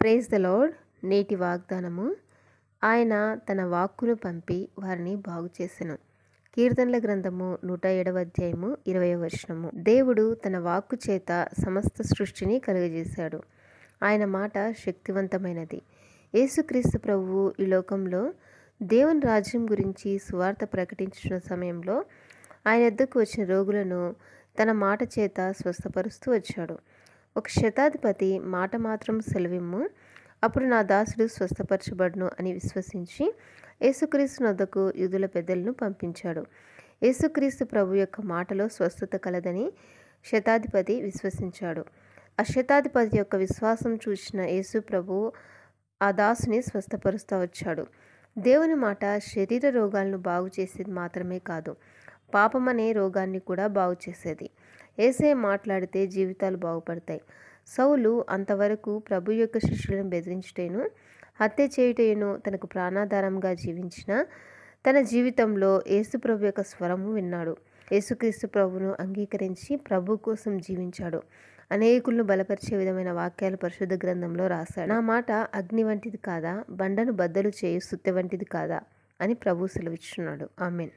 Praise the lord. నేటి వాగ్దానము. ఆయన తన వాక్కును పంపి వారిని బాగు చేసెను. కీర్తనల గ్రంథము 107వ అధ్యాయము 20వ వచనము. దేవుడు తన వాక్కు చేత సమస్త సృష్టిని కలుగజేశాడు. ఆయన మాట శక్తివంతమైనది. యేసుక్రీస్తు ప్రభువు ఈ లోకంలో దేవుని రాజ్యం గురించి సువార్త ప్రకటించిన సమయంలో ఆయన వద్దకు వచ్చిన రోగులను తన మాట చేత స్వస్థపరుస్తూ వచ్చాడు. ఒక శతాధిపతి మాట మాత్రం సెలవిమ్ము, అప్పుడు నా దాసుడు స్వస్థపరచబడును అని విశ్వసించి యేసుక్రీస్తు వద్దకు యూదుల పెద్దలను పంపించాడు. యేసుక్రీస్తు ప్రభు యొక్క మాటలో స్వస్థత కలదని శతాధిపతి విశ్వసించాడు. ఆ శతాధిపతి యొక్క విశ్వాసం చూసిన యేసు ప్రభువు ఆ దాసుని స్వస్థపరుస్తూ వచ్చాడు. దేవుని మాట శరీర రోగాలను బాగు చేసేది మాత్రమే కాదు, పాపమనే రోగాన్ని కూడా బాగు చేసేది. యేసయ్య మాట్లాడితే జీవితాలు బాగుపడతాయి. సౌలు అంతవరకు ప్రభు యొక్క శిష్యులను బెదిరించుటేను, హత్య చేయుటేను తనకు ప్రాణాధారంగా జీవించిన తన జీవితంలో యేసు ప్రభు యొక్క స్వరము విన్నాడు. యేసుక్రీస్తు ప్రభువును అంగీకరించి ప్రభు కోసం జీవించాడు. అనేకులను బలపరిచే విధమైన వాక్యాలు పరిశుద్ధ గ్రంథంలో రాశాడు. నా మాట అగ్ని వంటిది కాదా, బండను బద్దలు చేయు సుత్తె వంటిది కాదా అని ప్రభు సెలవిచ్చున్నాడు. ఆమెన్.